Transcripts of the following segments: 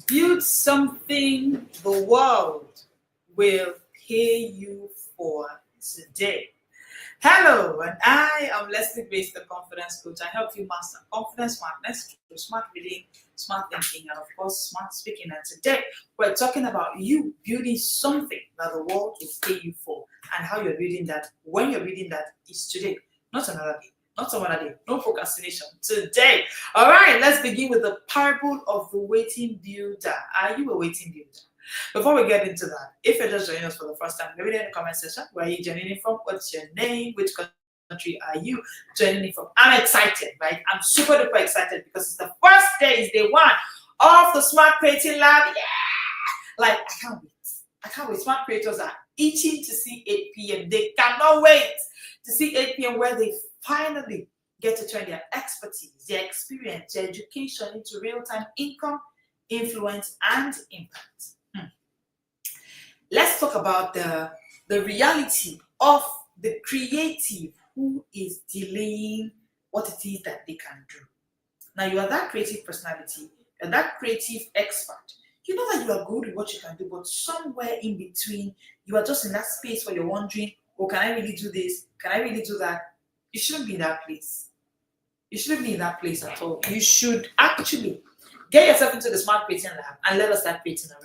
Build something the world will pay you for today. Hello, and I am Leslie Grace, the confidence coach. I help you master confidence, smartness through smart reading, smart thinking, and of course, smart speaking. And today, we're talking about you building something that the world will pay you for, and how you're reading that. When you're reading that is today, not another day, not some other day. No procrastination. Today. All right, let's begin with the parable of the waiting builder. Are you a waiting builder? Before we get into that, if you're just joining us for the first time, maybe in the comment section, where are you joining in from? What's your name? Which country are you joining in from? I'm excited, right? I'm super duper excited because it's the first day, it's day one of the Smart Creating Lab. Yeah! Like, I can't wait. I can't wait. Smart creators are itching to see 8 p.m. They cannot wait to see 8 p.m. where they finally get to turn their expertise, their experience, their education into real-time income, influence, and impact. Let's talk about the reality of the creative who is delaying what it is that they can do. Now, you are that creative personality, you're that creative expert. You know that you are good with what you can do, but somewhere in between, you are just in that space where you're wondering, oh, can I really do this? Can I really do that? You shouldn't be in that place. You shouldn't be in that place at all. You should actually get yourself into the Smart Creating Lab and let us start creating a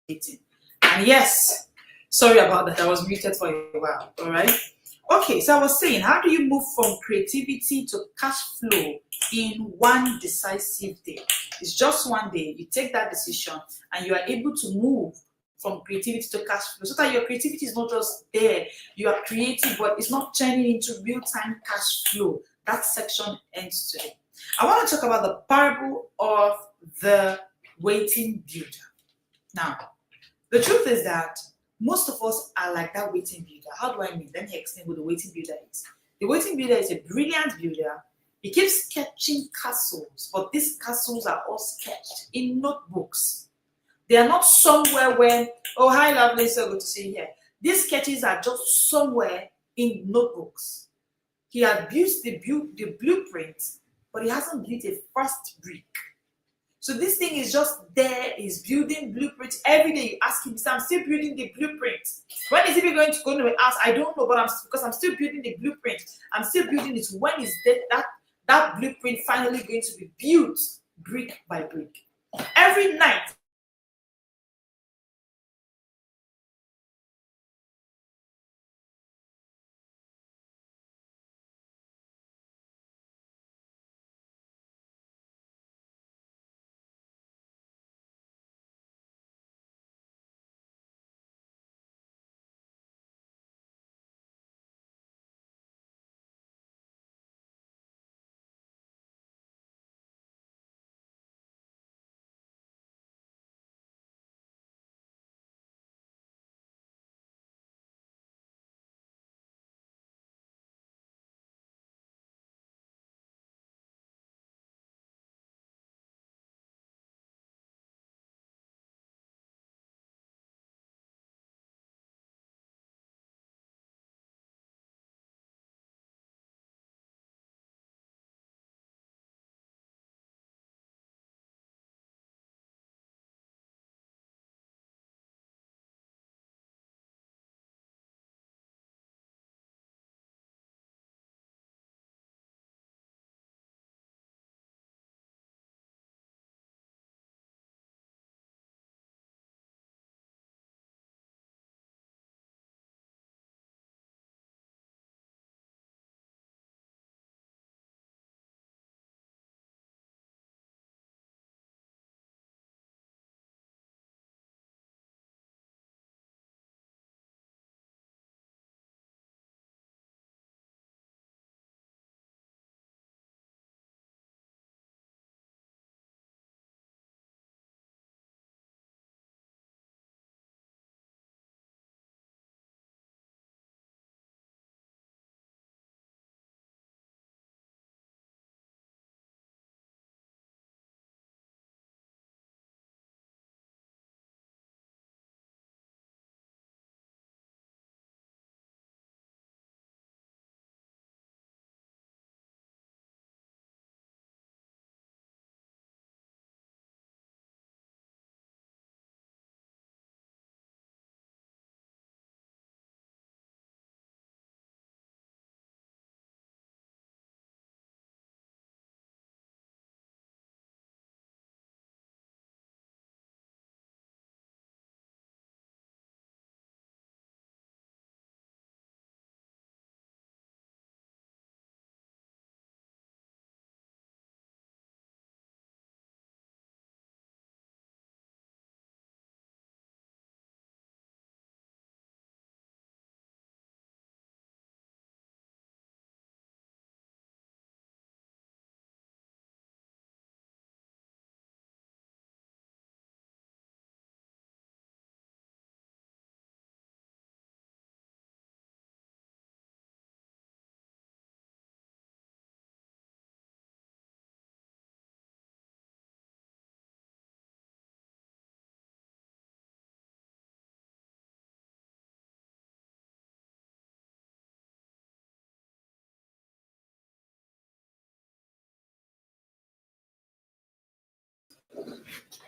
meeting. And yes, sorry about that. I was muted for a while. All right. Okay, so I was saying, how do you move from creativity to cash flow in one decisive day? It's just one day. You take that decision and you are able to move from creativity to cash flow so that your creativity is not just there. You are creative, but it's not turning into real time cash flow. That section ends today. I want to talk about the parable of the waiting builder. Now, the truth is that most of us are like that waiting builder. How do I mean? Let me explain what the waiting builder is. The waiting builder is a brilliant builder. He keeps sketching castles, but these castles are all sketched in notebooks. They are not somewhere where, oh, hi, lovely, so good to see you here. These sketches are just somewhere in notebooks. He had built the blueprint, but he hasn't built a first brick. So this thing is just there, he's building blueprints. Every day you ask him, I'm still building the blueprint. When is he going to go to the house? I don't know, but because I'm still building the blueprint. I'm still building it. When is that blueprint finally going to be built brick by brick? Every night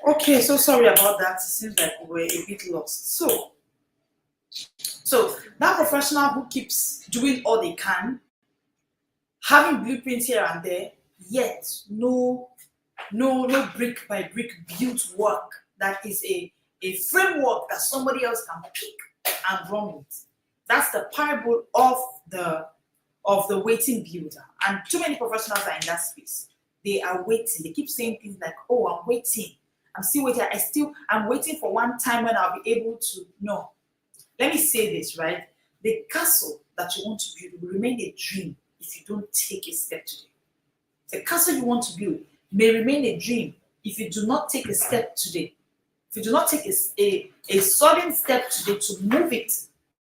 Okay, so sorry about that. It seems like we're a bit lost. So that professional who keeps doing all they can, having blueprints here and there, yet no brick by brick built work that is a framework that somebody else can pick and run with. That's the parable of the waiting builder. And too many professionals are in that space. They are waiting. They keep saying things like, "Oh, I'm waiting. I'm still waiting. I'm waiting for one time when I'll be able to." No. Let me say this, right? The castle that you want to build will remain a dream if you don't take a step today. The castle you want to build may remain a dream if you do not take a step today. If you do not take a sudden step today to move it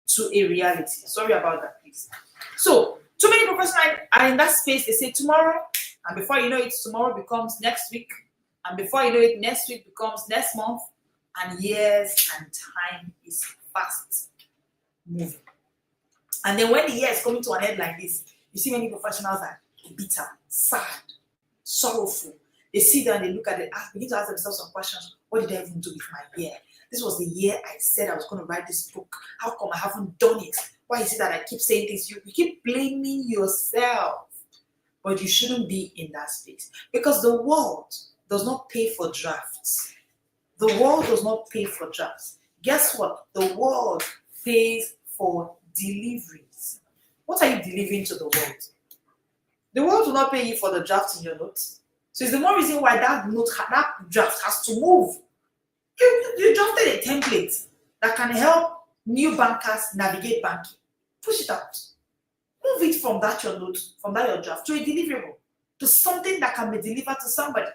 to a reality. Sorry about that, please. So, too many professionals are in that space. They say tomorrow, and before you know it, tomorrow becomes next week, and before you know it, next week becomes next month, and years and time is fast moving. And then when the year is coming to an end like this, you see many professionals are bitter, sad, sorrowful. They sit there and they look at it, begin to ask themselves some questions. What did I even do with my year? This was the year I said I was going to write this book. How come I haven't done it? Why is it that I keep saying this? You keep blaming yourself. But you shouldn't be in that space. Because the world does not pay for drafts. The world does not pay for drafts. Guess what? The world pays for deliveries. What are you delivering to the world? The world will not pay you for the draft in your notes. So it's the more reason why that draft has to move. You drafted a template that can help new bankers navigate banking. Push it out. Move it from that your note, from that your draft, to a deliverable, to something that can be delivered to somebody.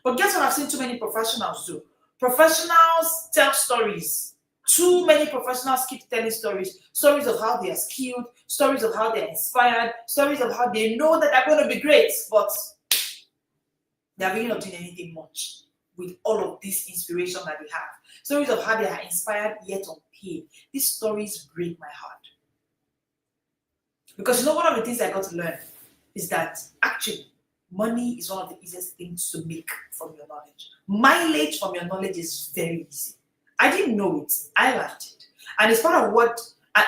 But guess what I've seen too many professionals do? Professionals tell stories. Too many professionals keep telling stories of how they are skilled, stories of how they are inspired, stories of how they know that they're going to be great, but they're really not doing anything much with all of this inspiration that they have. Stories of how they are inspired yet unpaid. These stories break my heart. Because you know, one of the things I got to learn is that actually money is one of the easiest things to make from your knowledge. Mileage from your knowledge is very easy. I didn't know it. I learned it. And it's part of what,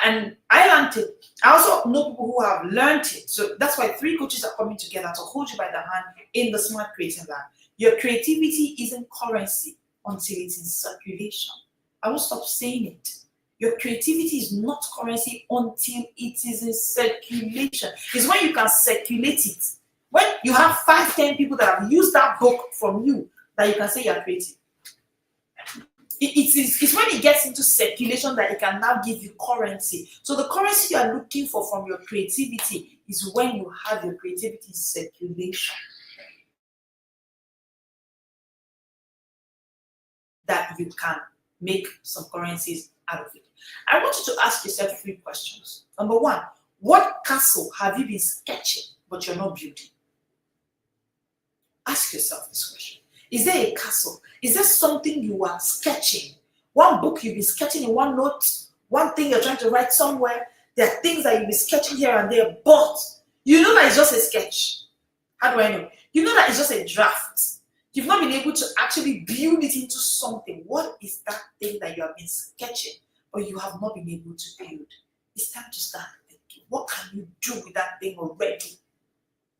and I learned it. I also know people who have learned it. So that's why 3 coaches are coming together to hold you by the hand in the Smart Creating Land. Your creativity isn't currency until it's in circulation. I won't stop saying it. Your creativity is not currency until it is in circulation. It's when you can circulate it. When you have 5, 10 people that have used that book from you, that you can say you're creative. It's when it gets into circulation that it can now give you currency. So the currency you are looking for from your creativity is when you have your creativity in circulation. That you can make some currencies out of it. I want you to ask yourself 3 questions. Number 1, what castle have you been sketching but you're not building? Ask yourself this question. Is there a castle? Is there something you are sketching? One book you've been sketching in one note, one thing you're trying to write somewhere. There are things that you'll be sketching here and there, but you know that it's just a sketch. How do I know? You know that it's just a draft. You've not been able to actually build it into something. What is that thing that you have been sketching, but you have not been able to build? It's time to start thinking. What can you do with that thing already?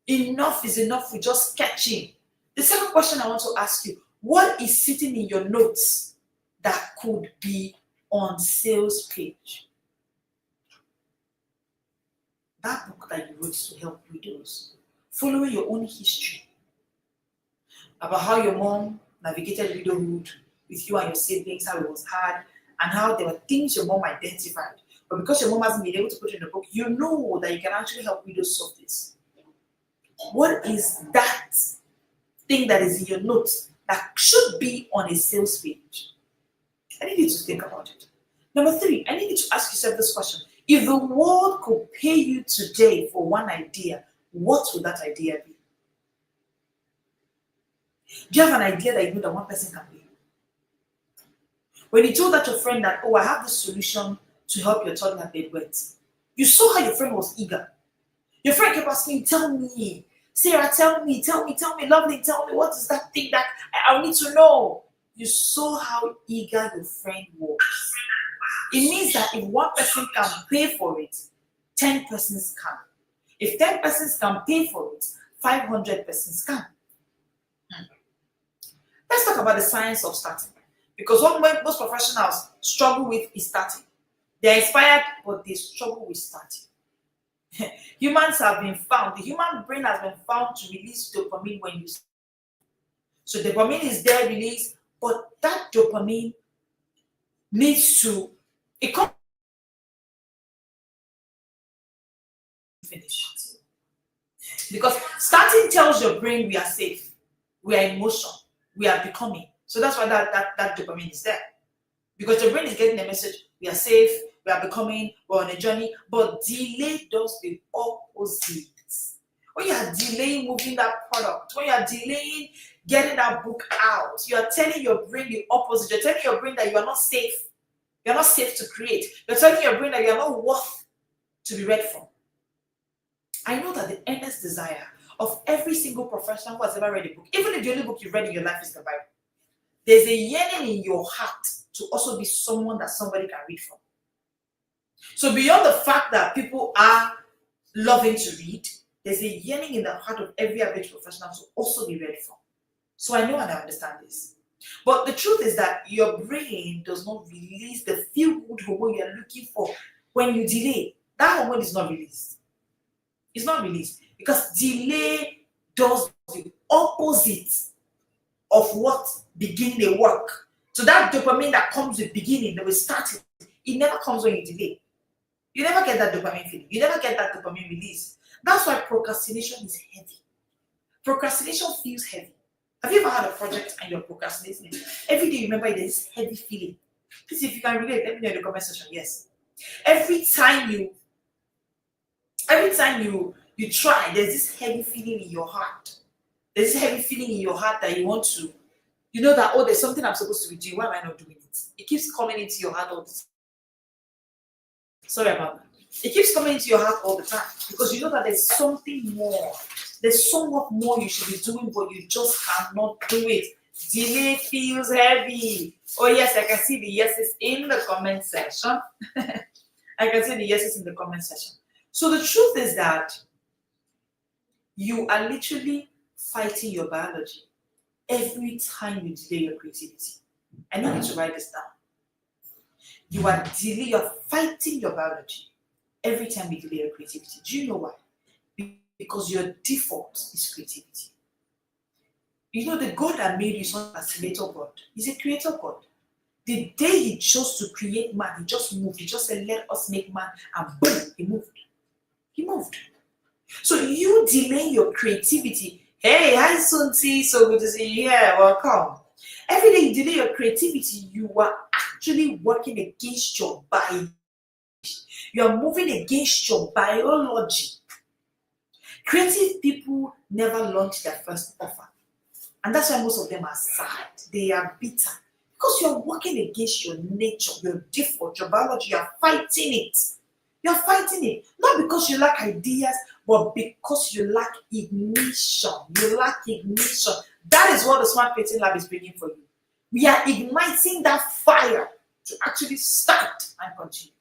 Enough is enough with just sketching. The second question I want to ask you, what is sitting in your notes that could be on sales page? That book that you wrote to help widows, following your own history about how your mom navigated widowhood with you and your siblings, how it was hard, and how there were things your mom identified. But because your mom hasn't been able to put it in the book, you know that you can actually help widows solve this. What is that thing that is in your notes that should be on a sales page? I need you to think about it. Number 3, I need you to ask yourself this question. If the world could pay you today for one idea, what would that idea be? Do you have an idea that you know that one person can pay? When you told that your friend that, oh, I have this solution to help your toddler bed wet, you saw how your friend was eager. Your friend kept asking, tell me, Sarah, tell me, lovely, tell me, what is that thing that I need to know? You saw how eager your friend was. It means that if one person can pay for it, 10 persons can. If 10 persons can pay for it, 500 persons can. Let's talk about the science of starting. Because what most professionals struggle with is starting. They're inspired, but they struggle with starting. Humans have been found, the human brain has been found to release dopamine when you start. So dopamine is there released, but that dopamine needs to, it comes finish. Because starting tells your brain we are safe, we are in motion, we are becoming. So that's why that dopamine is there. Because your brain is getting a message, we are safe, we are becoming, we're on a journey. But delay does the opposite. When you are delaying moving that product, when you are delaying getting that book out, you are telling your brain the opposite. You're telling your brain that you are not safe. You're not safe to create. You're telling your brain that you are not worth to be read from. I know that the earnest desire of every single professional who has ever read a book, even if the only book you've read in your life is the Bible, there's a yearning in your heart to also be someone that somebody can read from. So beyond the fact that people are loving to read, there's a yearning in the heart of every average professional to also be read from. So I know and I understand this. But the truth is that your brain does not release the feel-good hormone you're looking for when you delay. That hormone is not released. It's not released because delay does the opposite of what beginning a work. So that dopamine that comes with beginning, that will start it never comes when you delay. You never get that dopamine feeling. You never get that dopamine release. That's why procrastination is heavy. Procrastination feels heavy. Have you ever had a project and you're procrastinating? Every day you remember there's this heavy feeling. Please, if you can relate, let me know in the comment section. Yes. Every time you try, there's this heavy feeling in your heart. There's this heavy feeling in your heart that you want to, you know that, oh, there's something I'm supposed to be doing. Why am I not doing it? It keeps coming into your heart all the time. Sorry about that. It keeps coming into your heart all the time because you know that there's something more. There's so much more you should be doing, but you just cannot do it. Delay feels heavy. Oh yes, I can see the yeses in the comment section. I can see the yeses in the comment section. So the truth is that you are literally fighting your biology every time you delay your creativity. I need you to write this down. You are fighting your biology every time you delay your creativity. Do you know why? Because your default is creativity. You know, the God that made you is not a creator God. He's a creator God. The day he chose to create man, he just moved. He just said, let us make man, and boom, he moved. He moved. So you delay your creativity. Hey, hi Sunti, so good to see you here. Welcome. Every day you delay your creativity, you are actually working against your biology. You are moving against your biology. Creative people never launch their first offer. And that's why most of them are sad. They are bitter. Because you're working against your nature, your default, your biology. You're fighting it. You're fighting it. Not because you lack ideas, but because you lack ignition. You lack ignition. That is what the Smart Creating Lab is bringing for you. We are igniting that fire to actually start and continue.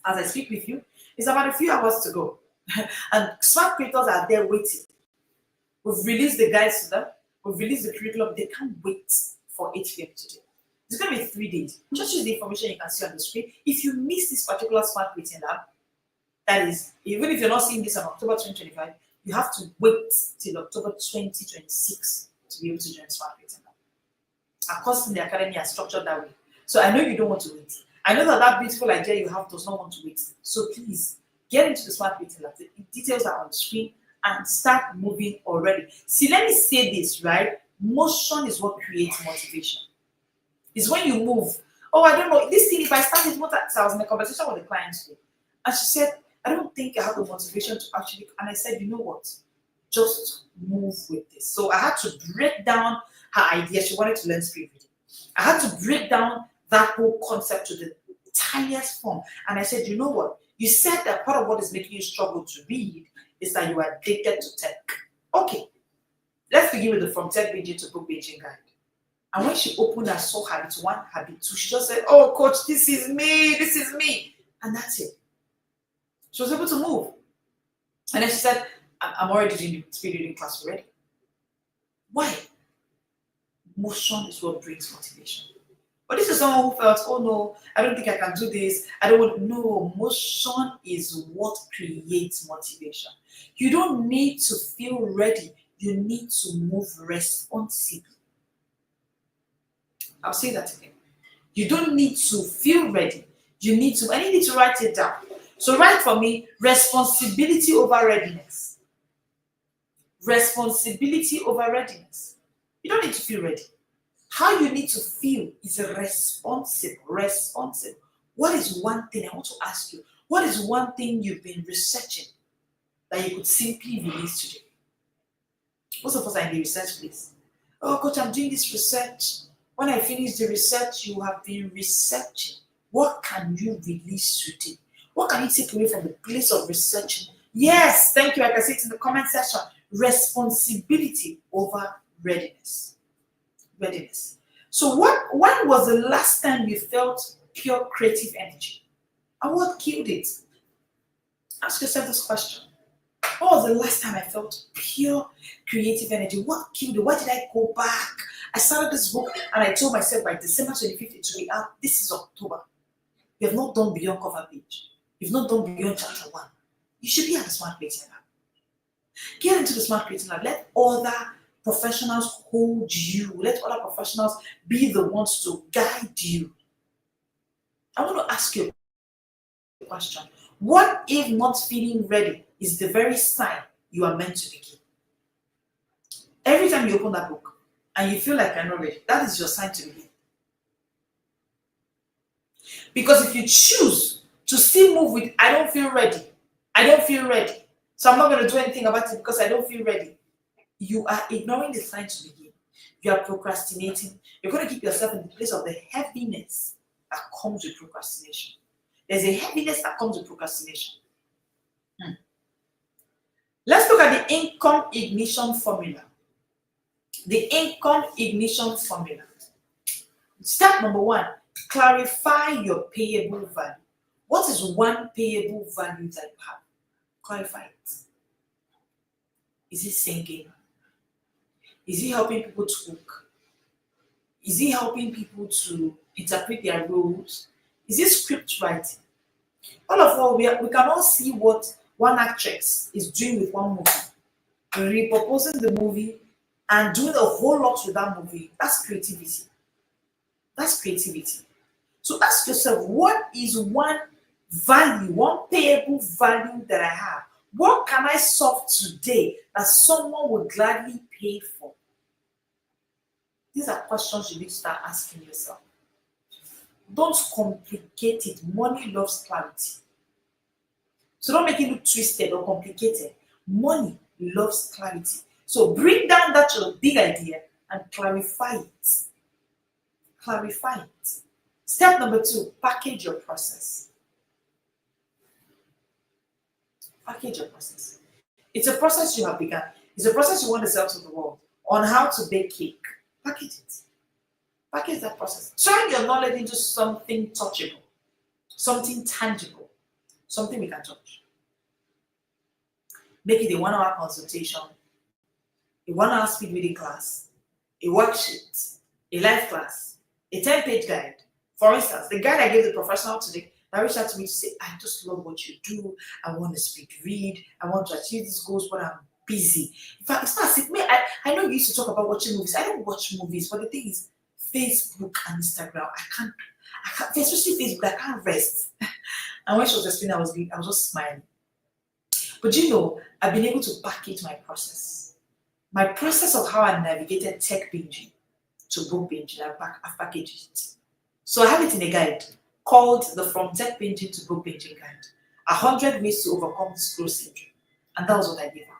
As I speak with you, it's about a few hours to go. And smart creators are there waiting. We've released the guides to them. We've released the curriculum. They can't wait for 8 p.m. today. It's going to be 3 days. Just use the information you can see on the screen. If you miss this particular Smart Creating Lab, that is, even if you're not seeing this on October 2025, you have to wait till October 2026 to be able to join Smart Creating Lab. Our course in the academy are structured that way. So I know you don't want to wait. I know that beautiful idea you have does not want to wait. So please, get into the Smart Creating Lab. The details are on the screen and start moving already. See, let me say this, right? Motion is what creates motivation. It's when you move. Oh, I don't know. This thing, if I start it, I was in a conversation with a client today. And she said, I don't think I have the motivation to actually. And I said, you know what? Just move with this. So I had to break down her idea. She wanted to learn screen reading. I had to break down that whole concept to the tiniest form. And I said, you know what? You said that part of what is making you struggle to read is that you are addicted to tech. Okay, let's begin with the From Tech Beijing to Book Beijing guide. And when she opened and saw habit 1, habit 2, she just said, oh, coach, this is me. And that's it. She was able to move. And then she said, I'm already doing the speed reading class already. Why? Motion is what brings motivation. But this is someone who felt, oh no, I don't think I can do this. I don't want, no, motion is what creates motivation. You don't need to feel ready. You need to move responsibly. I'll say that again. You don't need to feel ready. You need to, and you need to write it down. So write for me, responsibility over readiness. Responsibility over readiness. You don't need to feel ready. How you need to feel is responsible. Responsible. What is one thing I want to ask you? What is one thing you've been researching that you could simply release today? Most of us are in the research place. Oh, coach, I'm doing this research. When I finish the research, you have been researching. What can you release today? What can you take away from the place of researching? Yes, thank you. I can see it in the comment section. Responsibility over readiness. Readiness. So when was the last time you felt pure creative energy? And what killed it? Ask yourself this question. What was the last time I felt pure creative energy? What killed it? Why did I go back? I started this book and I told myself by December 25th it will be out. This is October. You have not done beyond cover page. You've not done beyond chapter 1. You should be at the Smart Creating Lab. Get into the Smart Creating Lab. Let other professionals hold you. Let other professionals be the ones to guide you. I want to ask you a question. What if not feeling ready is the very sign you are meant to begin? Every time you open that book and you feel like you're not ready, that is your sign to begin. Because if you choose to still move with, I don't feel ready, so I'm not going to do anything about it because I don't feel ready, you are ignoring the sign to begin. You are procrastinating. You're going to keep yourself in the place of the heaviness that comes with procrastination. There's a heaviness that comes with procrastination. Let's look at the income ignition formula. The income ignition formula. Step number 1, clarify your payable value. What is one payable value that you have? Clarify it. Is it singing? Is it helping people to cook? Is it helping people to interpret their roles? Is it script writing? All of all, we can all see what one actress is doing with one movie, repurposing the movie and doing a whole lot with that movie. That's creativity. That's creativity. So ask yourself, what is one value, one payable value that I have? What can I solve today that someone would gladly pay for? These are questions you need to start asking yourself. Don't complicate it. Money loves clarity. So don't make it look twisted or complicated. Money loves clarity. So bring down that your big idea and clarify it. Clarify it. Step number 2, package your process. Package your process. It's a process you have begun. It's a process you want to sell to the world on how to bake cake. Package it. Package that process. Turn your knowledge into something touchable, something tangible, something we can touch. Make it a 1-hour consultation, a 1-hour speed reading class, a worksheet, a live class, a 10-page guide. For instance, the guide I gave the professional today that reached out to me to say, I just love what you do. I want to speed read. I want to achieve these goals, but I'm busy. In fact, it's not sick. I know you used to talk about watching movies. I don't watch movies, but the thing is, Facebook and Instagram, I can't, especially Facebook, I can't rest. And when she was explaining, I was just smiling. But you know, I've been able to package my process. My process of how I navigated tech binging to book binging, I've packaged it. So I have it in a guide called the From Tech Binging to Book Binging Guide. 100 ways to overcome this growth syndrome. And that was what I gave her.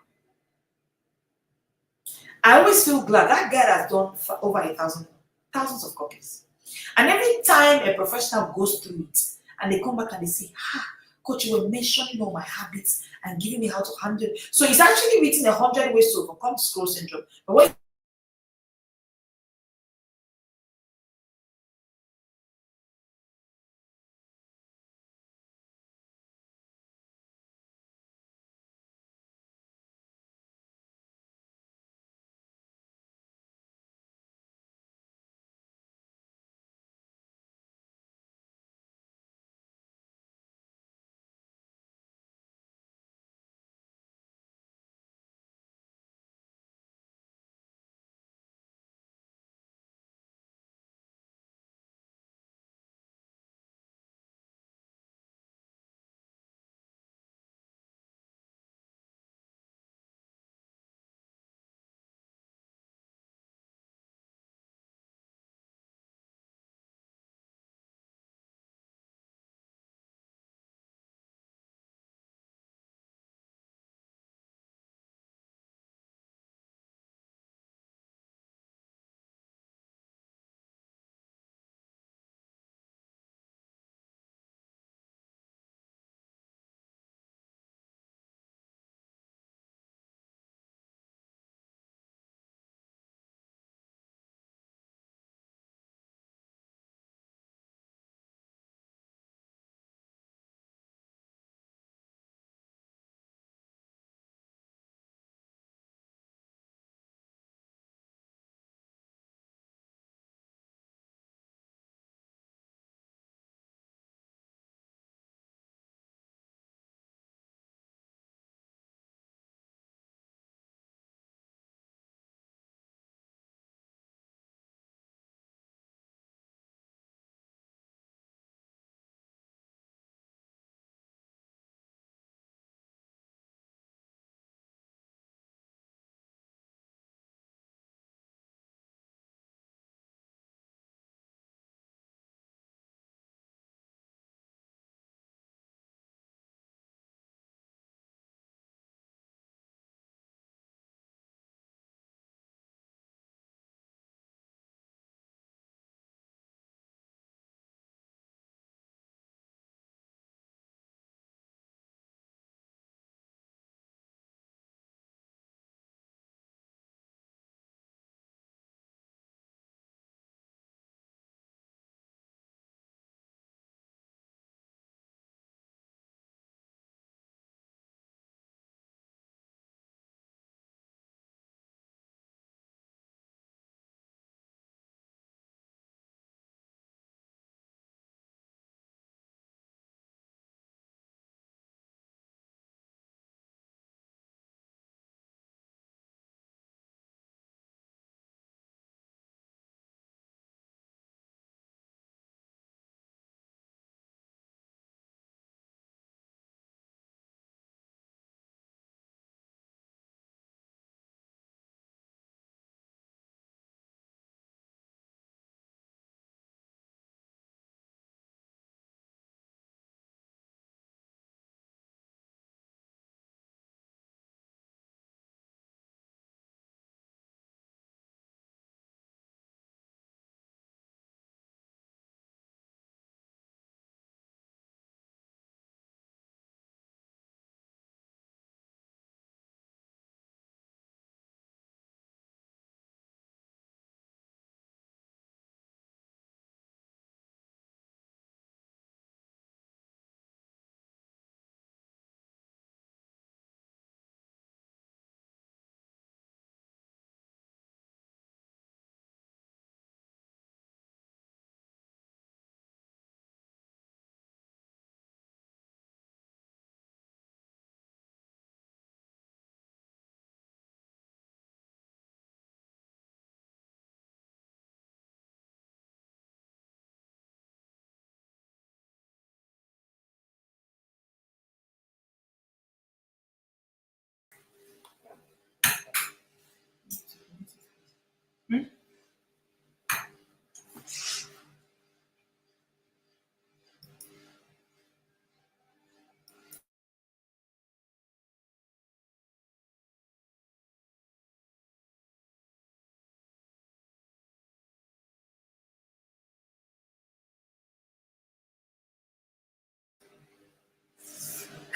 I always feel glad that guide has done over thousands of copies. And every time a professional goes through it and they come back and they say, Coach, you were mentioning all my habits and giving me how to handle it. So it's actually written 100 ways to overcome scroll syndrome. But when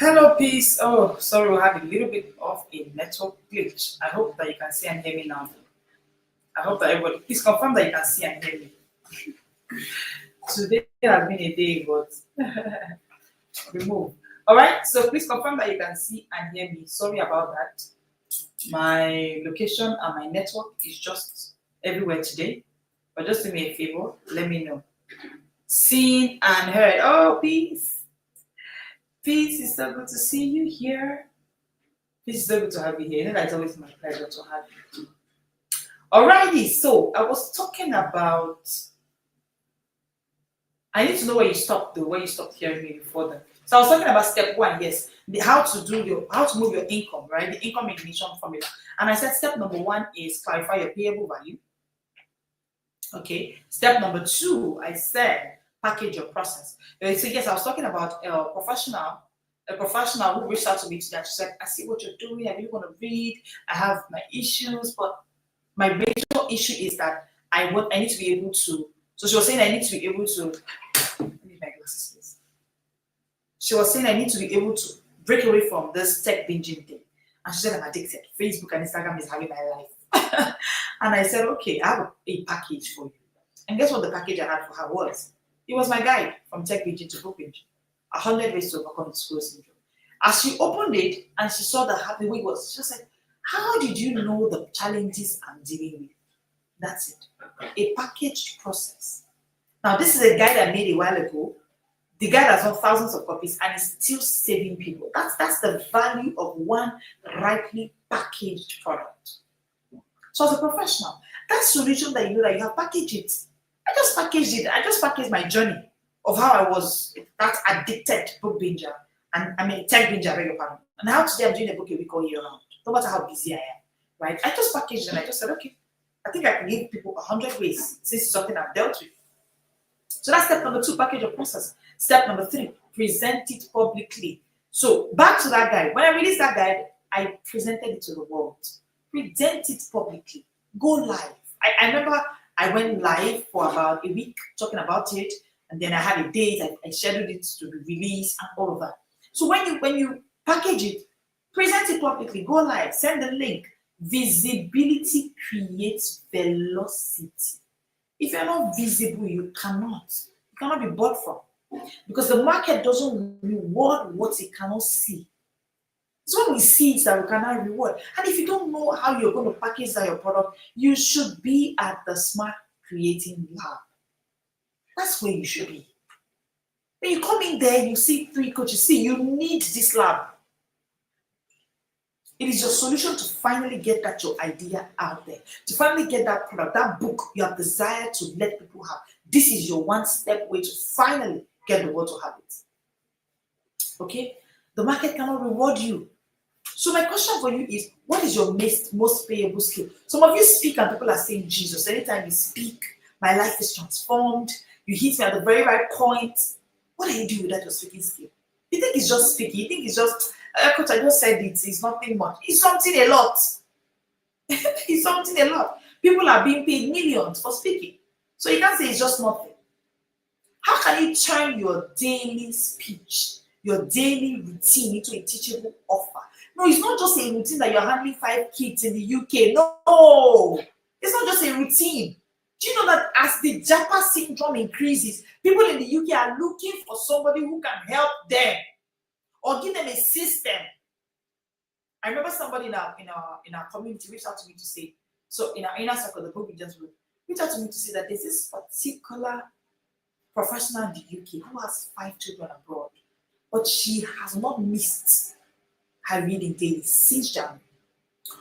Hello, peace. Oh, sorry, we had a little bit of a network glitch. I hope that you can see and hear me now. I hope that everybody, please confirm that you can see and hear me. Today has been a day, but remove. All right, so please confirm that you can see and hear me. Sorry about that. My location and my network is just everywhere today. But just do me a favor, let me know. Seen and heard. Oh, peace. Peace, it's so good to see you here. Peace, it's so good to have you here. You know that it's always my pleasure to have you. Alrighty, so I was talking about. I need to know where you stopped though, where you stopped hearing me before that. So I was talking about step one, yes, how to move your income, right? The income ignition formula. And I said step number one is clarify your payable value. Okay. Step number two, I said package your process. So yes, I was talking about a professional who reached out to me today. She said, I see what you're doing, I really want to read, I have my issues, but my major issue is that I need to be able to. So she was saying I need to be able to. Let me my glasses, please. She was saying I need to be able to break away from this tech binging thing. And she said I'm addicted. Facebook and Instagram is having my life. And I said, okay, I have a package for you. And guess what the package I had for her was? It was my guide from tech binging to book binging. 100 ways to overcome scroll syndrome. As she opened it and she saw that the way was, she said, how did you know the challenges I'm dealing with? That's it. A packaged process. Now, this is a guide I made a while ago. The guide has done thousands of copies and is still saving people. That's the value of one rightly packaged product. So as a professional, that solution that you know that you have packaged it. I just packaged it. I just packaged my journey of how I was that addicted book binger and tech binger, beg your pardon. And how today I'm doing a book a week all year round. No matter how busy I am. Right? I just packaged it and I just said, okay, I think I can give people 100 ways since it's something I've dealt with. So that's step number two, package your process. Step number three, present it publicly. So back to that guide. When I released that guide, I presented it to the world. Present it publicly. Go live. I remember I went live for about a week talking about it, and then I had a date. I scheduled it to be released and all of that. So when you package it, present it publicly. Go live. Send the link. Visibility creates velocity. If you're not visible, you cannot be bought from. Because the market doesn't reward what it cannot see. It's when we see it that we cannot reward. And if you don't know how you're going to package that your product, you should be at the Smart Creating Lab. That's where you should be. When you come in there, you see three coaches. See, you need this lab. It is your solution to finally get that your idea out there, to finally get that product, that book you have desired to let people have. This is your one-step way to finally get the world to have it. Okay? The market cannot reward you. So my question for you is, what is your most payable skill? Some of you speak and people are saying, Jesus, anytime you speak, my life is transformed. You hit me at the very right point. What do you do with that your speaking skill? You think it's just speaking. You think it's just, coach, I just said it. It's nothing much. It's something a lot. It's something a lot. People are being paid millions for speaking. So you can't say it's just nothing. How can you turn your daily speech, your daily routine into a teachable offer? No, it's not just a routine that you're handling 5 kids in the UK. No, it's not just a routine. Do you know that as the Japa syndrome increases, people in the UK are looking for somebody who can help them or give them a system? I remember somebody in our community reached out to me to say, so in our inner circle, the book we just wrote, reached out to me to say that there's this particular professional in the UK who has 5 children abroad, but she has not missed her reading daily since January.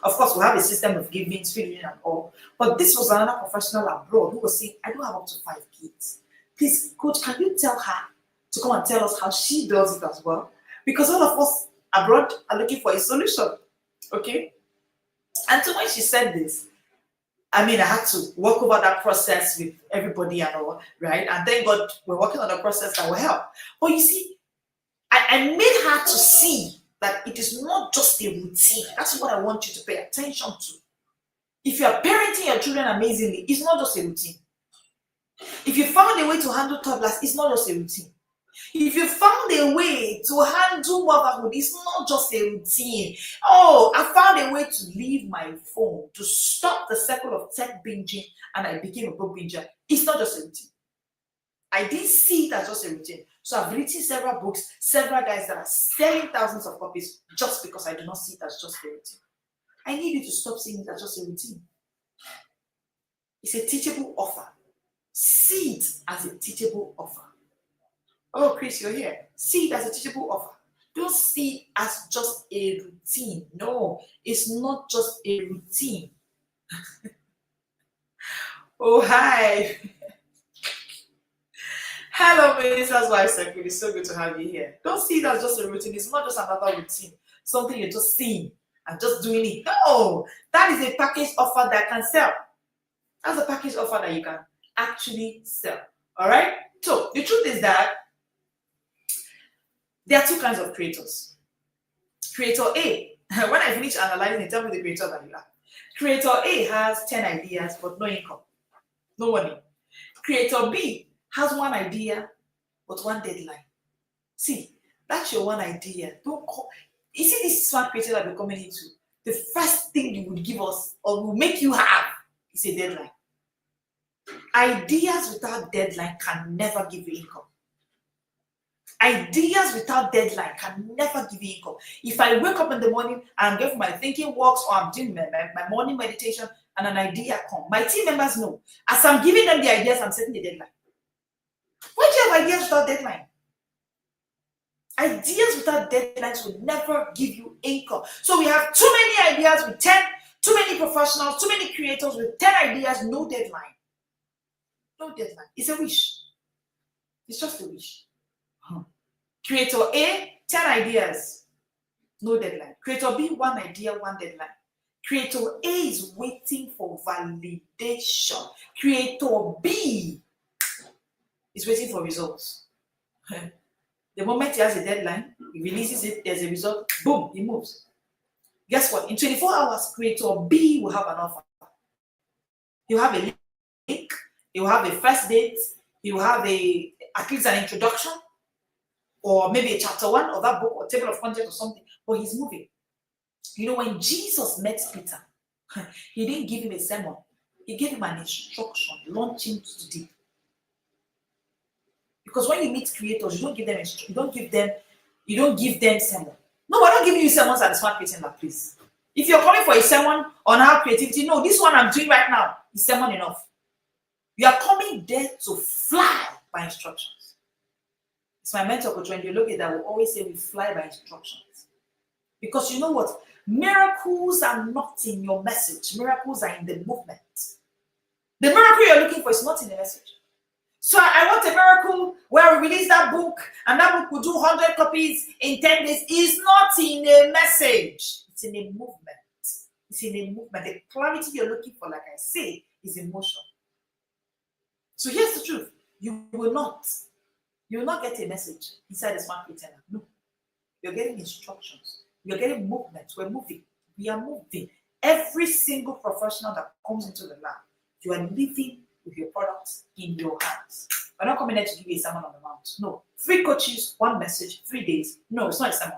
Of course, we have a system of giving, feeding, and all, but this was another professional abroad who was saying, I don't have up to 5 kids. Please, coach, can you tell her to come and tell us how she does it as well? Because all of us abroad are looking for a solution. Okay? And so when she said this, I had to walk over that process with everybody and all, right? And thank God we're working on a process that will help. But you see, I made her to see that it is not just a routine. That's what I want you to pay attention to. If you are parenting your children amazingly, it's not just a routine. If you found a way to handle toddlers, it's not just a routine. If you found a way to handle motherhood, it's not just a routine. Oh, I found a way to leave my phone, to stop the cycle of tech binging, and I became a book binger. It's not just a routine. I didn't see it as just a routine. So I've written several books, several guys that are selling thousands of copies just because I do not see it as just a routine. I need you to stop seeing it as just a routine. It's a teachable offer. See it as a teachable offer. Oh, Chris, you're here. See it as a teachable offer. Don't see it as just a routine. No, it's not just a routine. Oh, hi. Hello, Minister's Wife Circle. It's so good to have you here. Don't see it as just a routine. It's not just another routine. Something you're just seeing and just doing it. No, that is a package offer that can sell. That's a package offer that you can actually sell. All right? So, the truth is that there are two kinds of creators. Creator A, when I finish analyzing it, tell me the creator that you are. Creator A has 10 ideas but no income, no money. Creator B has one idea but one deadline. See, that's your one idea. Don't call. You see this smart creator that we're coming into? The first thing you would give us or will make you have is a deadline. Ideas without deadline can never give you income. Ideas without deadline can never give you income. If I wake up in the morning and I'm going for my thinking walks or I'm doing my morning meditation and an idea comes, my team members know. As I'm giving them the ideas, I'm setting the deadline. Why do you have ideas without deadline? Ideas without deadlines will never give you income. So we have too many ideas with 10, too many professionals, too many creators with 10 ideas, no deadline. No deadline. It's a wish. It's just a wish. Creator A, 10 ideas, no deadline. Creator B, one idea, one deadline. Creator A is waiting for validation. Creator B is waiting for results. The moment he has a deadline, he releases it, there's a result, boom, he moves. Guess what? In 24 hours, Creator B will have an offer. He'll have a link, he'll have a first date, he'll have at least an introduction, or maybe a chapter 1 of that book or table of contents or something, but he's moving. You know, when Jesus met Peter, he didn't give him a sermon. He gave him an instruction, launch him to the deep. Because when you meet creators, you don't give them sermon. No, we're not giving you sermons at the Smart Creating Lab, please. If you're coming for a sermon on how creativity, no, this one I'm doing right now is sermon enough. You are coming there to fly by instructions. It's my mentor, Coach Wendy Logan, that will always say we fly by instructions. Because you know what? Miracles are not in your message. Miracles are in the movement. The miracle you're looking for is not in the message. So I want a miracle where we release that book and that book will do 100 copies in 10 days. It's not in a message. It's in a movement. It's in a movement. The clarity you're looking for, like I say, is in motion. So here's the truth. You will not get a message inside the Smart Creating Lab. No. You're getting instructions. You're getting movement. We're moving. We are moving. Every single professional that comes into the lab, you are living with your products in your hands. We're not coming there to give you a sermon on the mount. No. 3 coaches, 1 message, 3 days. No, it's not a sermon.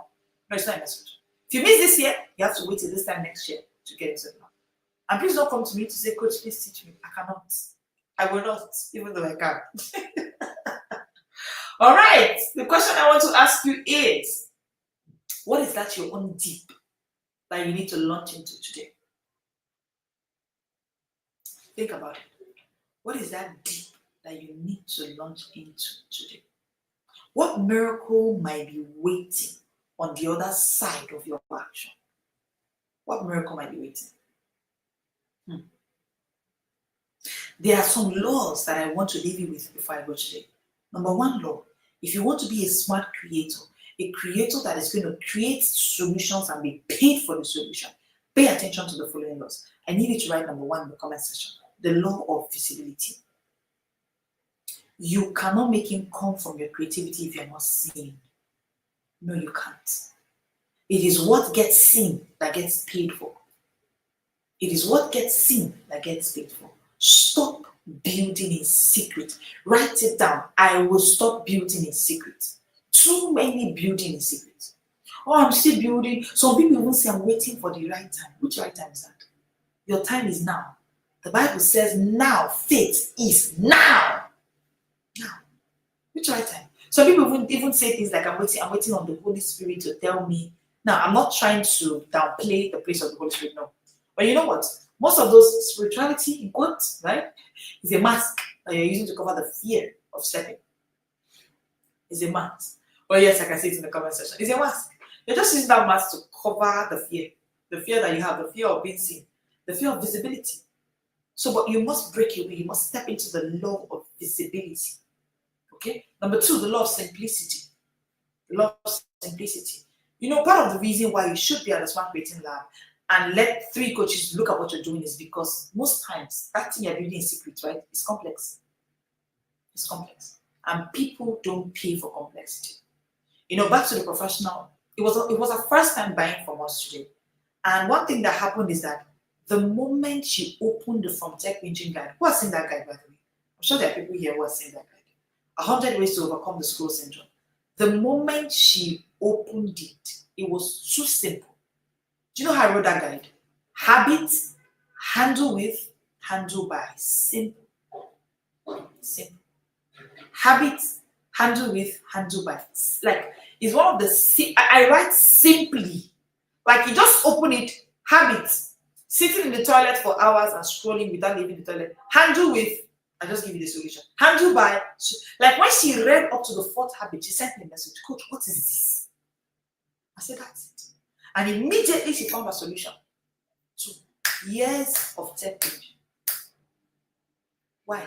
No, it's not a message. If you miss this year, you have to wait till this time next year to get into the lab. And please don't come to me to say, Coach, please teach me. I cannot. I will not, even though I can. All right. The question I want to ask you is, what is that your own deep that you need to launch into today? Think about it. What is that deep that you need to launch into today? What miracle might be waiting on the other side of your action? What miracle might be waiting? There are some laws that I want to leave you with before I go today. Number 1 law, if you want to be a smart creator, a creator that is going to create solutions and be paid for the solution, pay attention to the following laws. I need you to write number 1 in the comment section. The law of visibility. You cannot make income from your creativity if you're not seen. No, you can't. It is what gets seen that gets paid for. It is what gets seen that gets paid for. Stop building in secret. Write it down. I will stop building in secret. Too many building in secret. Oh, I'm still building. Some people even say I'm waiting for the right time. Which right time is that? Your time is now. The Bible says now. Faith is now. Now. Which right time? Some people even say things like I'm waiting on the Holy Spirit to tell me. Now, I'm not trying to downplay the place of the Holy Spirit, no. But you know what? Most of those spirituality, in quotes, right, is a mask that you're using to cover the fear of stepping. It's a mask. Or yes, I can say it in the comment section. It's a mask. You're just using that mask to cover the fear that you have, the fear of being seen, the fear of visibility. So, but you must break away. You must step into the law of visibility. Okay. Number 2, the law of simplicity. The law of simplicity. You know, part of the reason why you should be at the Smart Creating Lab and let 3 coaches look at what you're doing is because most times that thing you're building in secret, right, is complex. It's complex. And people don't pay for complexity. You know, back to the professional, it was a first time buying from us today. And one thing that happened is that the moment she opened the From Tech Engine guide, who has seen that guide, by the way? I'm sure there are people here who have seen that guide. 100 ways to overcome the scroll syndrome. The moment she opened it, it was too simple. Do you know how I wrote that guide? Habit, handle with, handle by. Simple. Simple. Habit, handle with, handle by. Like, it's one of the, I write simply. Like, you just open it, habit, sitting in the toilet for hours and scrolling without leaving the toilet. Handle with, I just give you the solution. Handle by, like when she read up to the 4th habit, she sent me a message, Coach, what is this? I said, that's it. And immediately she found a solution to years of tech change. Why?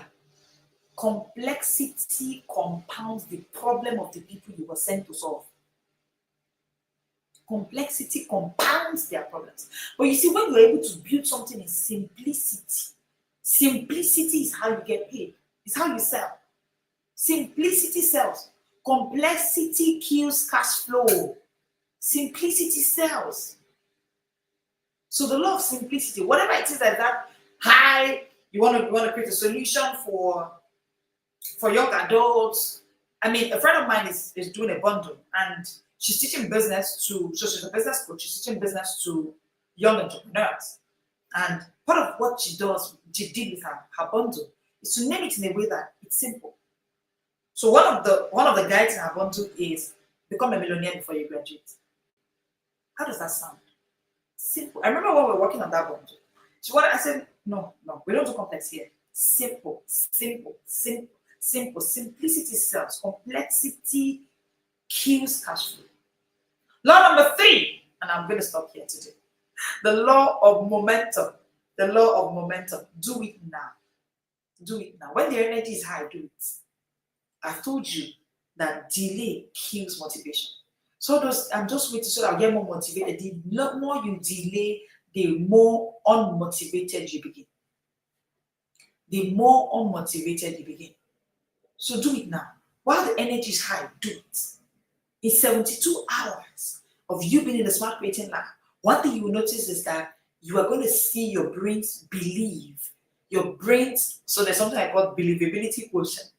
Complexity compounds the problem of the people you were sent to solve. Complexity compounds their problems. But you see, when you're able to build something in simplicity, simplicity is how you get paid. It's how you sell. Simplicity sells. Complexity kills cash flow. Simplicity sells. So the law of simplicity, whatever it is that high, you want to create a solution for young adults. I mean, a friend of mine is doing a bundle and she's teaching business to, so she's a business coach, she's teaching business to young entrepreneurs. And part of what she did with her bundle is to name it in a way that it's simple. So one of the guides in her bundle is become a millionaire before you graduate. How does that sound? Simple. I remember when we were working on that bundle. So what I said, no, we don't do complex here. Simple, simple, simple, simple. Simplicity sells. Complexity kills cash flow. Law number 3, and I'm going to stop here today. The law of momentum. The law of momentum. Do it now. Do it now. When the energy is high, do it. I've told you that delay kills motivation. So I'm just waiting so that I'll get more motivated. The more you delay, the more unmotivated you begin. The more unmotivated you begin. So do it now. While the energy is high, do it. In 72 hours of you being in the Smart Creating Lab, one thing you will notice is that you are going to see your brains believe. Your brains, so there's something I call believability quotient.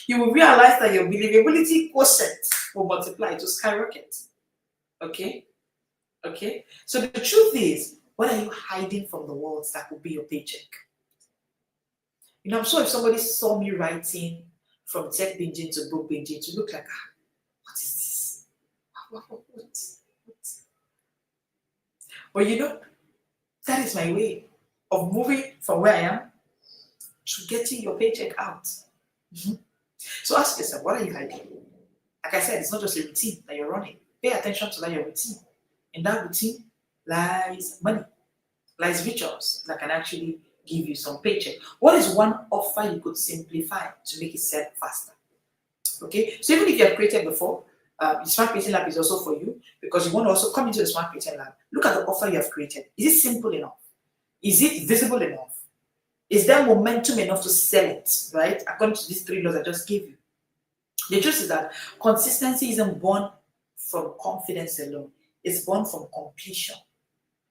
You will realize that your believability quotient will multiply to skyrocket. Okay? Okay? So the truth is, what are you hiding from the world that will be your paycheck? You know, I'm sure if somebody saw me writing from tech binging to book binging to look like, what is this? What? But you know, that is my way of moving from where I am to getting your paycheck out. Mm-hmm. So ask yourself, what are you hiding? Like I said, it's not just a routine that you're running. Pay attention to that your routine. In that routine lies money, lies rituals that can actually give you some paycheck. What is one offer you could simplify to make it sell faster? Okay, so even if you have created before, the Smart Creating Lab is also for you because you want to also come into the Smart Creating Lab. Look at the offer you have created. Is it simple enough? Is it visible enough? Is there momentum enough to sell it, right? According to these 3 laws I just gave you. The truth is that consistency isn't born from confidence alone. It's born from completion.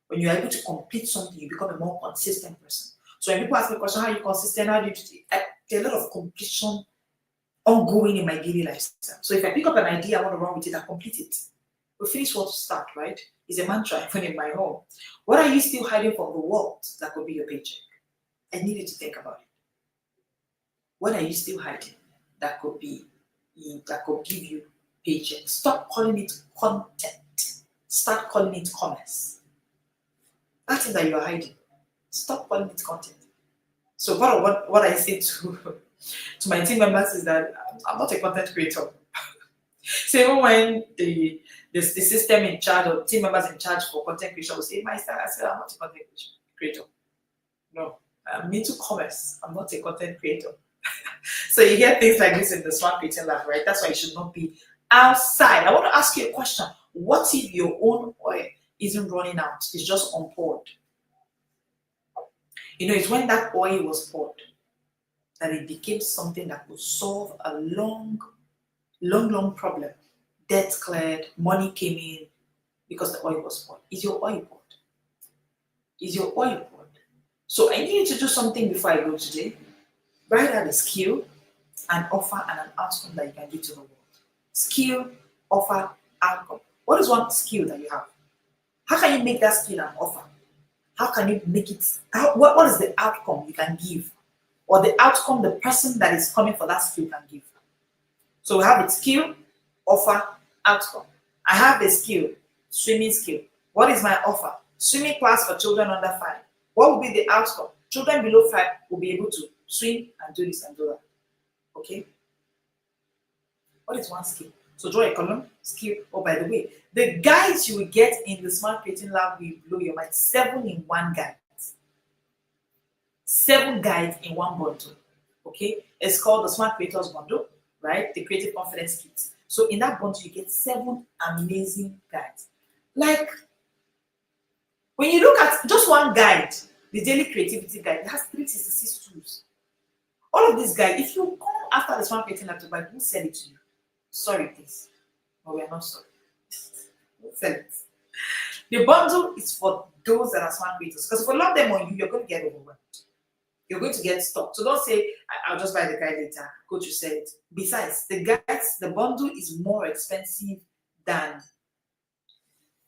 When you're able to complete something, you become a more consistent person. So when people ask me a question, how are you consistent? How do you do it? There's a lot of completion ongoing in my daily lifestyle. So if I pick up an idea, I want to run with it, I complete it. We finish what to start, right? It's a mantra even in my home. What are you still hiding from the world that could be your paycheck? I need you to think about it. What are you still hiding that could give you paycheck? Stop calling it content. Start calling it commerce. That thing that you are hiding. Stop calling it content. So part of what I say to my team members is that I'm not a content creator. So even when the system in charge or team members in charge for content creation will say, I said, I'm not a content creator. No, I'm into commerce. I'm not a content creator. So you hear things like this in the Smart Creating Lab, right? That's why you should not be outside. I want to ask you a question. What if your own oil isn't running out? It's just unpoured. It's when that oil was poured that it became something that could solve a long problem. Debt cleared, money came in because the oil was poured. Is your oil poured? Is your oil poured? So I need you to do something before I go today. Write out a skill, an offer, and an outcome that you can give to the world. Skill, offer, outcome. What is one skill that you have? How can you make that skill an offer? How can you make it? What is the outcome you can give? Or the outcome the person that is coming for that skill can give? So we have a skill, offer, outcome. I have a skill, swimming skill. What is my offer? Swimming class for children under 5. What will be the outcome? Children below 5 will be able to swim and do this and do that. Okay? What is one skill? So draw a column, skill. Oh, by the way, the guides you will get in the Smart Creating Lab will blow your mind. 7 in 1 guide. 7 guides in 1 bundle. Okay? It's called the Smart Creators Bundle, right? The Creative Confidence Kit. So in that bundle, you get 7 amazing guides. Like, when you look at just one guide, the Daily Creativity Guide, it has 366 tools. All of these guides, if you come after the Smart Creating Lab to buy, who sell it to you? Sorry, please. No, we are not sorry. Who sell it? The bundle is for those that are smart creators. Because if you love them on you, you're going to get overwhelmed. You're going to get stuck. So don't say, I'll just buy the guide later. Coach, you said it. Besides, the guides, the bundle is more expensive than.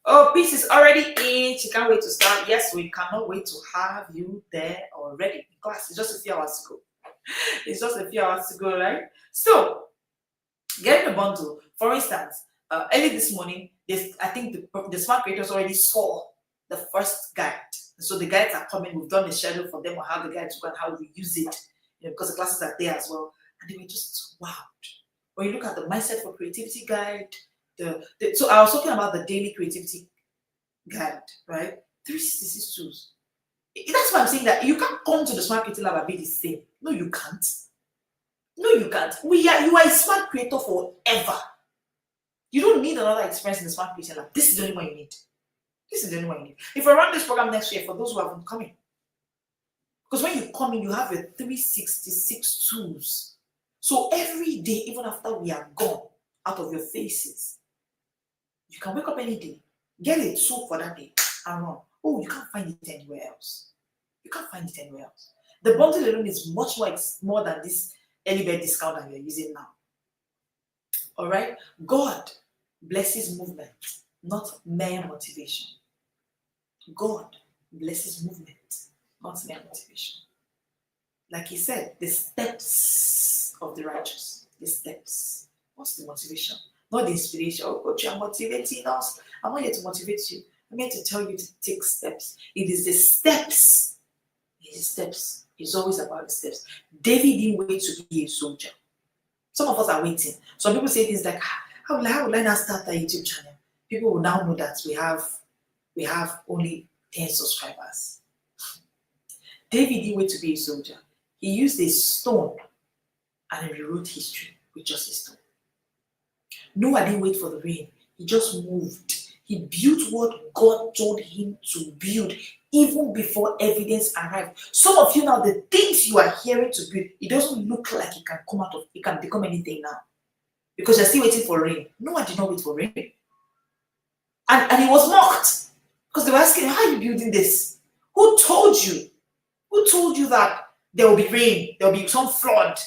Oh, peace is already in. She can't wait to start. Yes, we cannot wait to have you there already. In class, it's just a few hours to go. It's just a few hours to go, right? So, getting the bundle. For instance, early this morning, I think the smart creators already saw the first guide. So the guides are coming. We've done the schedule for them on how the guides go and how we use it, because the classes are there as well. And they were just wow. When you look at the Mindset for Creativity guide, so I was talking about the Daily Creativity Guide, right? 366 tools. That's why I'm saying that you can't come to the Smart Creating Lab and be the same. No, you can't. No, you can't. You are a smart creator forever. You don't need another experience in the Smart Creating Lab. This is the only one you need. This is the only one you need. If I run this program next year, for those who haven't come in, because when you come in, you have your 366 tools. So every day, even after we are gone out of your faces, you can wake up any day, get a tool for that day, and run. Oh, you can't find it anywhere else. You can't find it anywhere else. The bundle alone is much more than this early bird discount that you're using now. All right? God blesses movement, not mere motivation. God blesses movement, not mere motivation. Like he said, the steps of the righteous. The steps. What's the motivation? Not the inspiration. Oh, coach, you're motivating us. I'm not here to motivate you. I'm here to tell you to take steps. It is the steps. It is steps. It's always about the steps. David didn't wait to be a soldier. Some of us are waiting. Some people say things like, how will I now start a YouTube channel? People will now know that we have only 10 subscribers. David didn't wait to be a soldier. He used a stone and he rewrote history with just a stone. Noah didn't wait for the rain. He just moved. He built what God told him to build even before evidence arrived. Some of you now, the things you are hearing to build, it doesn't look like it can come out of, it can become anything now. Because you're still waiting for rain. Noah did not wait for rain. And he was mocked. Because they were asking, how are you building this? Who told you? Who told you that there will be rain, there will be some flood?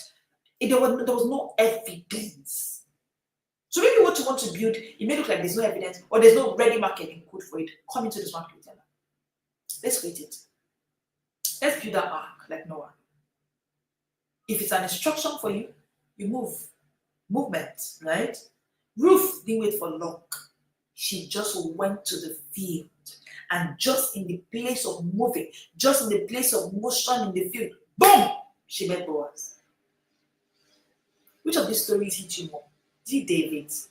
There was no evidence. So maybe what you want to build, it may look like there's no evidence or there's no ready marketing code for it. Come into the smart creator lab. Let's create it. Let's build that ark like Noah. If it's an instruction for you, you move. Movement, right? Ruth didn't wait for luck. She just went to the field. And just in the place of moving, just in the place of motion in the field, boom, she met Boaz. Which of these stories hit you more? Is it David? Is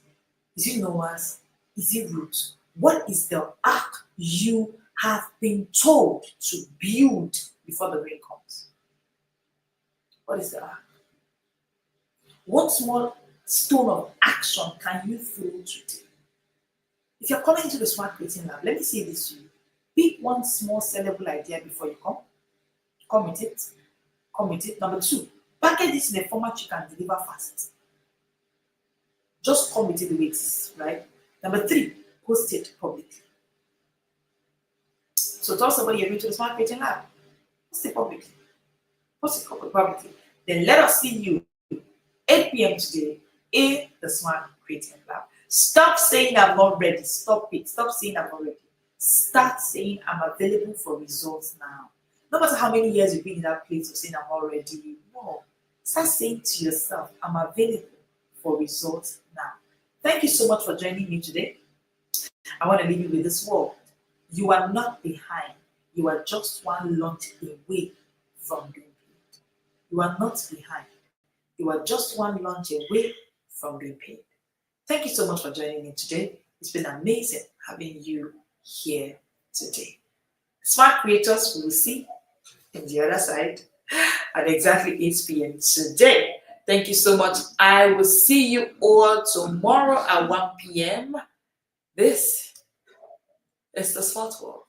it Noah's? Is it Ruth? What is the ark you have been told to build before the rain comes? What is the ark? What small stone of action can you throw today? If you're coming into the smart creating lab, let me say this to you. Pick one small sellable idea before you come. Come with it. Come with it. Number 2, package this in a format you can deliver fast. Just come with it the way it is, right? Number 3, post it publicly. So tell somebody you're going to the smart creating lab. Post it publicly. Post it publicly. Then let us see you 8 p.m. today in the smart creating lab. Stop saying I'm not ready. Stop it. Stop saying I'm not ready. Start saying I'm available for results now. No matter how many years you've been in that place of saying I'm not ready. No. Start saying to yourself, I'm available for results now. Thank you so much for joining me today. I want to leave you with this word. You are not behind. You are just one launch away from being paid. You are not behind. You are just one launch away from being paid. Thank you so much for joining me today. It's been amazing having you here today. Smart creators, we will see in the other side at exactly 8 p.m. today. Thank you so much. I will see you all tomorrow at 1 p.m. This is the Smart World.